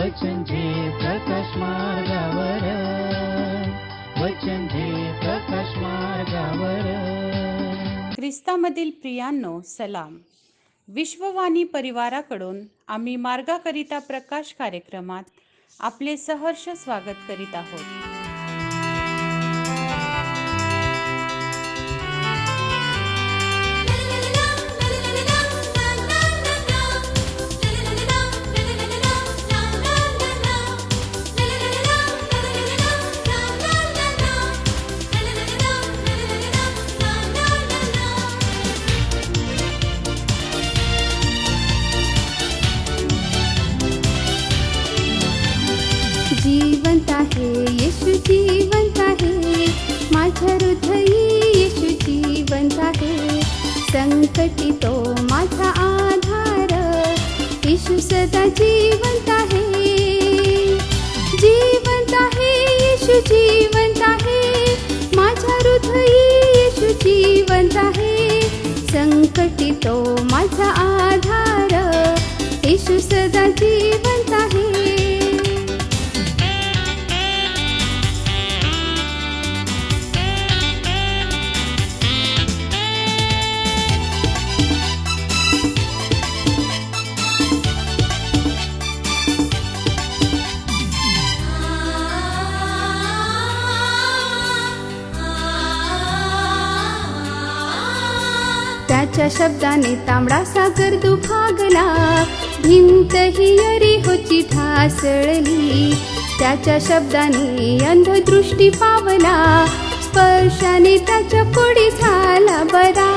वचन जे प्रकाश मार्गावर, वचन जे प्रकाश मार्गावर. ख्रिस्तामधील प्रियांनो, सलाम. विश्ववाणी परिवाराकडून आम्ही मार्गाकरिता प्रकाश कार्यक्रमात आपले सहर्ष स्वागत करीत आहोत. जिवंत आहे येशू, जिवंत आहे माझ्या हृदयी, येशू जिवंत आहे. संकटी तो माझा आधार, येशू सदा जिवंत आहे. जिवंत आहे येशू, जिवंत आहे माझ्या हृदयी, येशू जिवंत आहे. संकटी तो माझा आधार, येशू सदा जिवंत आहे. त्याच्या शब्दाने तांबडा सागर दुभागला, भिंत ही यरीहोची ढासळली. त्याच्या शब्दाने अंधदृष्टी पावला, स्पर्शाने त्याच्या कोडी झाला बरा.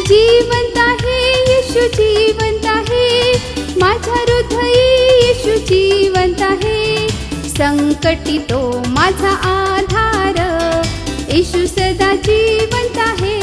जिवंत आहे येशू, जिवंत आहे माझ्या हृदयी, येशू जिवंत आहे. संकटी तो माझा आधार, येशू सदा जिवंत आहे.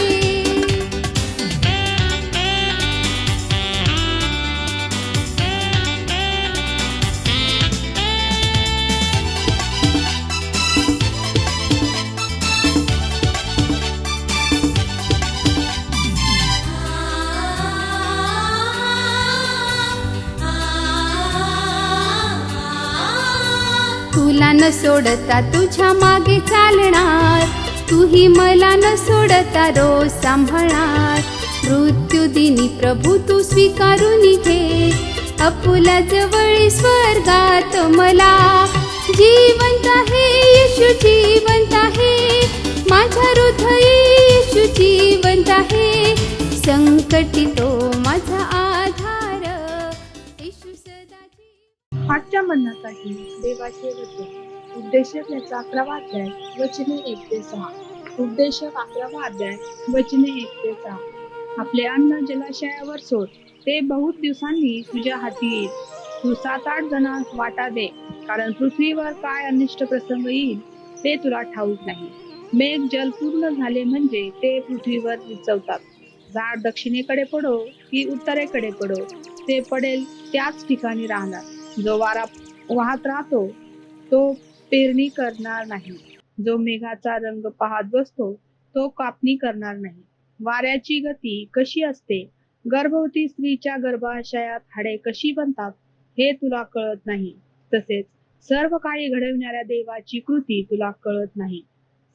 तुला न सोडता तुझ्या मागे चालणार, तूही मला न सोडता रोज सांभाळणार. मृत्यूदिनी प्रभू तू स्वीकारून घे, आपुला जवळ स्वर्गात मला. जिवंत आहे येशू, जिवंत आहे माझ्या हृदयी, येशू जिवंत आहे. संकटी तो माझा आधार, येशू सदा. आजच्या मनासाठी देवाचे वचन. उपदेशक याचा 11वा अध्याय वचने 1-6. उपदेशक 11वा अध्याय वचने 1-6. आपले अन्न जलाशयावर सोड, ते बहुत दिवसांनी तुझ्या हाती येईल. तू 7-8 जणांस वाटा दे, कारण पृथ्वीवर काय अनिष्ट प्रसंग येईल ते तुला ठाऊक नाही. मेघ जल पूर्ण झाले म्हणजे ते पृथ्वीवर विचवतात. झाड दक्षिणेकडे पडो की उत्तरेकडे पडो, ते पडेल त्याच ठिकाणी राहणार. जो वारा वाहत राहतो तो पेरणी करणार नाही, जो मेघाचा रंग पाहत बसतो तो कापणी करणार नाही. वाऱ्याची गती कशी असते, गर्भवती स्त्रीच्या गर्भाशयात हाडे कशी बनतात हे तुला कळत नाही. तसेच सर्व काही घडविणाऱ्या देवाची कृती तुला कळत नाही.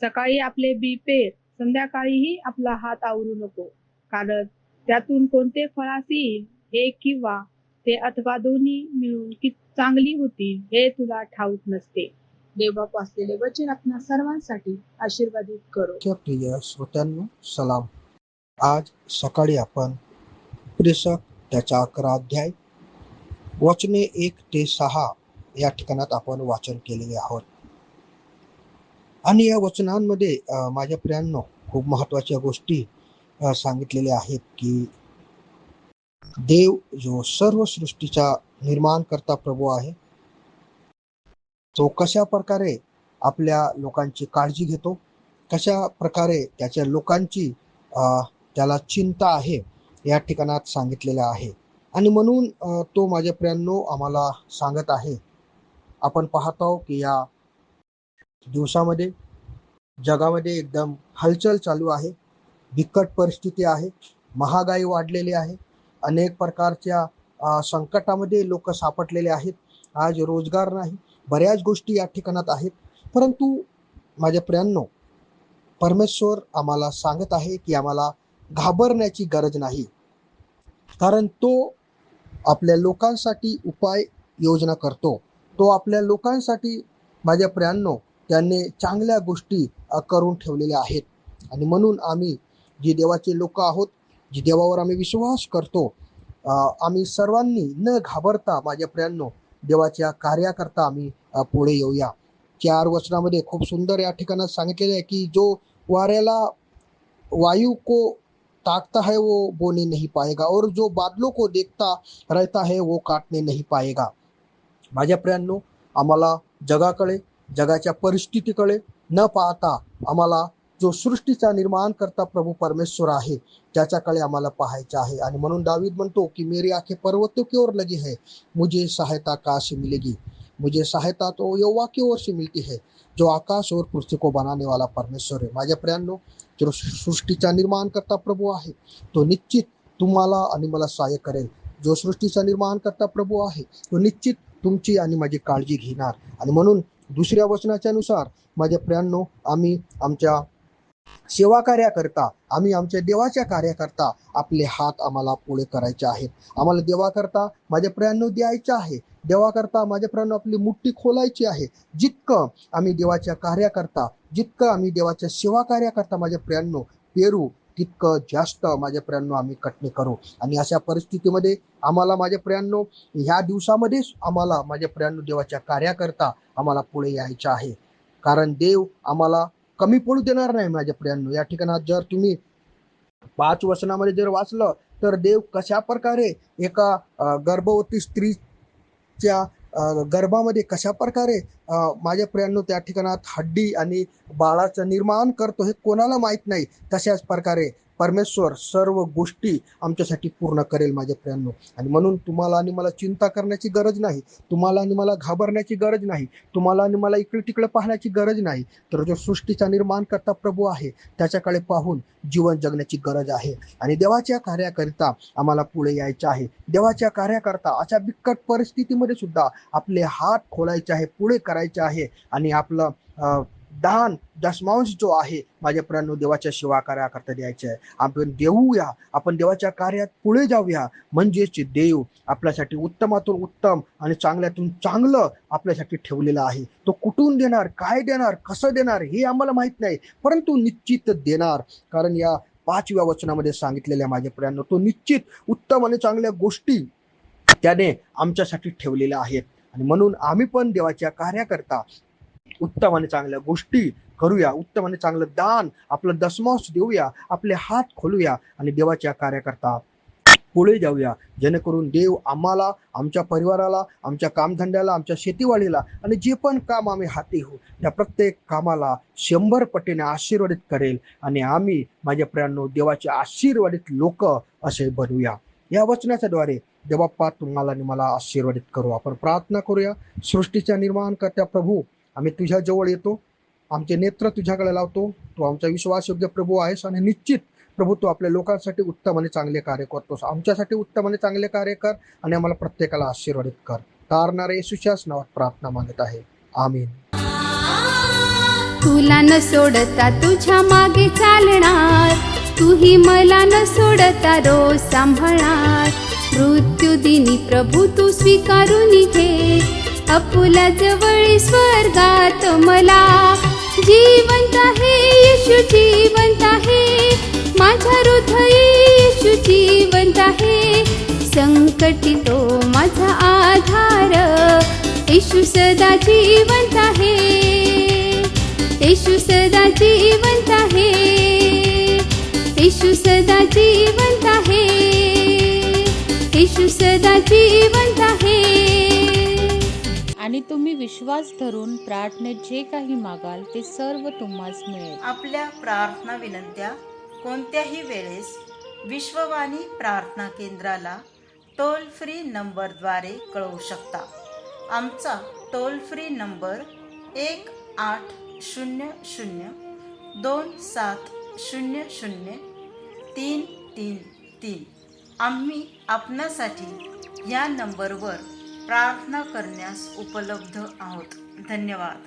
सकाळी आपले बी पेर, संध्याकाळीही आपला हात आवरू नको, कारण त्यातून कोणते फळास येईल, एक किंवा ते अथवा दोन्ही मिळून किती चांगली होती हे तुला ठाऊक नसते. देवबाप वाचलेले वचन आपणा सर्वांसाठी आशीर्वादित करो. प्रिय श्रोत्यांनो, सलाम. आज सकाळी आपण उपदेशक त्याचा 11 अध्याय वचने 1-6 या ठिकाणात आपण वाचन केलेले आहोत. आणि या वचनांमध्ये माझ्या प्रियांनो खूप महत्वाच्या गोष्टी सांगितलेल्या आहेत की देव जो सर्व सृष्टीचा निर्माण करता प्रभू आहे, तो कशा प्रकारे आपल्या लोकांची काळजी घेतो, कशा प्रकारे त्याच्या लोकांची त्याला चिंता आहे या ठिकाणात सांगितलेलं आहे. आणि म्हणून तो माझ्या प्रियांनो आम्हाला सांगत आहे. आपण पाहतो की या दिवसामध्ये जगामध्ये एकदम हलचल चालू आहे, बिकट परिस्थिती आहे, महागाई वाढलेली आहे, अनेक प्रकारच्या संकटामध्ये लोक सापडलेले आहेत. आज रोजगार नाही, बऱ्याच गोष्टी या ठिकाणात आहेत. परंतु माझ्या प्रियांनो, परमेश्वर आम्हाला सांगत आहे की आम्हाला घाबरण्याची गरज नाही, कारण तो आपल्या लोकांसाठी उपाय योजना करतो. तो आपल्या लोकांसाठी माझ्या प्रियांनो त्याने चांगल्या गोष्टी करून ठेवलेल्या आहेत. आणि म्हणून आम्ही जे देवाचे लोक आहोत, जे देवावर आम्ही विश्वास करतो, आम्ही सर्वांनी न घाबरता माझ्या प्रियांनो देवाच्या कार्याकरता आम्ही पुढे येऊया. 4 वचनामध्ये खूप सुंदर या ठिकाणात सांगितलेले आहे की जो वाऱ्याला वायु को ताकता है वो बोने नहीं पाएगा, और जो बादलों को देखता रहता है वो काटने नहीं पाएगा. माझ्या प्रियांनो, आम्हाला जगाकडे, जगाच्या परिस्थितीकडे न पाहता आम्हाला जो सृष्टीचा निर्माण करता प्रभू परमेश्वर आहे त्याच्याकडे आम्हाला पाहायचं आहे. आणि म्हणून दावीद म्हणतो की मेरी आंखें पर्वतों की ओर लगी है, मुझे सहायता कहाँ से मिलेगी. मुझे सहायता तो यहोवा की ओर से मिलती है, जो आकाश और पृथ्वी को बनाने वाला परमेश्वर है. माझ्या प्रियांनो, जो सृष्टीचा निर्माण करता प्रभू आहे तो निश्चित तुम्हाला आणि मला सहाय्य करेल. जो सृष्टीचा निर्माण करता प्रभू आहे तो निश्चित तुमची आणि माझी काळजी घेणार. आणि म्हणून दुसऱ्या वचनाच्या नुसार माझ्या प्रियांनो, आम्ही आमच्या सेवा कार्याकरता, आम्ही आमच्या देवाच्या कार्याकरता आपले हात आम्हाला पुढे करायचे आहेत. आम्हाला देवाकरता माझ्या प्रियांनो द्यायचं आहे. देवाकरता माझ्या प्रियांनो आपली मुठ्ठी खोलायची आहे. जितकं आम्ही देवाच्या कार्याकरता, जितकं आम्ही देवाच्या सेवा कार्याकरता माझ्या प्रियांनो पेरू, तितकं जास्त माझ्या प्रियांनो आम्ही कटणे करू. आणि अशा परिस्थितीमध्ये आम्हाला माझ्या प्रियांनो ह्या दिवसामध्येच आम्हाला माझ्या प्रियांनो देवाच्या कार्याकरता आम्हाला पुढे यायचं आहे. कारण देव आम्हाला कमी पडू देणार नाही. माझ्या प्रियांनो, या ठिकाणात जर तुम्ही 5 वचनामध्ये जर वाचलं तर देव कशा प्रकारे एका गर्भवती स्त्रीच्या गर्भामध्ये कशा प्रकारे माझ्या प्रियांनो त्या ठिकाणात हड्डी आणि बाळाचं निर्माण करतो हे कोणाला माहीत नाही. तशाच प्रकारे परमेश्वर सर्व गोष्टी आमच्यासाठी पूर्ण करेल माझ्या प्रियांनो. आणि म्हणून तुम्हाला आणि मला चिंता करण्याची गरज नाही, तुम्हाला आणि मला घाबरण्याची गरज नाही, तुम्हाला आणि मला इकडे तिकडे पाहण्याची गरज नाही. तर जो सृष्टीचा निर्माण करता प्रभू आहे त्याच्याकडे पाहून जीवन जगण्याची गरज आहे. आणि देवाच्या कार्याकरिता आम्हाला पुढे यायचं आहे. देवाच्या कार्याकरता अशा बिकट परिस्थितीमध्ये सुद्धा आपले हात खोलायचे आहे, पुढे करायचे आहे. आणि आपलं दान दशमांश जो आहे माझ्या प्रियांनो देवाच्या सेवा कार्याकरता द्यायचे आहे. आपण देऊया, आपण देवाच्या कार्यात पुढे जाऊया, म्हणजेच देव आपल्यासाठी उत्तमातून उत्तम आणि चांगल्यातून चांगलं आपल्यासाठी ठेवलेलं आहे. तो कुठून देणार, काय देणार, कसं देणार हे आम्हाला माहित नाही, परंतु निश्चित देणार. कारण या 5व्या वचनामध्ये सांगितलेल्या माझ्या प्रियांनो तो निश्चित उत्तम आणि चांगल्या गोष्टी त्याने आमच्यासाठी ठेवलेल्या आहेत. आणि म्हणून आम्ही पण देवाच्या कार्याकरता उत्तम आणि चांगल्या गोष्टी करूया, उत्तम आणि चांगलं दान, आपलं दशमांश देऊया, आपले हात खोलूया आणि देवाच्या कार्याकरता पुढे जाऊया. जेणेकरून देव आम्हाला, आमच्या परिवाराला, आमच्या कामधंद्याला, आमच्या शेतीवाडीला आणि जे पण काम आम्ही हाती घेऊ त्या प्रत्येक कामाला 100 पटीने आशीर्वादित करेल. आणि आम्ही माझ्या प्रियांनो देवाचे आशीर्वादित लोक असे बनूया. या वचनाच्याद्वारे देवबाप्पा तुम्हाला आणि मला आशीर्वादित करू. आपण प्रार्थना करूया. सृष्टीचा निर्माण करत्या प्रभू, आम्ही तुझ्या जवळ येतो, आमचे नेत्र तुझ्याकडे लावतो. तू आमचा विश्वासयोग्य प्रभू आहेस आणि निश्चित प्रभू तू आपल्या लोकांसाठी उत्तम आणि चांगले कार्य करतोस. आमच्यासाठी उत्तम आणि चांगले कार्य कर आणि आम्हाला प्रत्येकाला आशीर्वादित कर. तारणारे येशूच्याच नावात प्रार्थना मागत आहे, आमीन. तुला न सोडता तुझ्या मागे चालणार, तूही मला न सोडता रोज सांभाळणार. मृत्यूदिनी प्रभू तू स्वीकारून घे, आपुला जवळ स्वर्गात मला. जिवंत आहे येशू, जिवंत आहे माझ्या हृदयी, येशू जिवंत आहे. संकटी तो माझा आधार, येशू सदा जिवंत आहे. येशू सदा जिवंत आहे, येशू सदा जिवंत आहे, येशू सदा जिवंत आहे. आणि तुम्ही विश्वास धरून प्रार्थनेत जे काही मागाल ते सर्व तुम्हास मिळेल. आपल्या प्रार्थना विनंत्या कोणत्याही वेळेस विश्ववाणी प्रार्थना केंद्राला टोल फ्री नंबरद्वारे कळवू शकता. आमचा टोल फ्री नंबर 1800-2700-333. आम्ही आपणासाठी या नंबरवर प्रार्थना करण्यास उपलब्ध आहोत. धन्यवाद.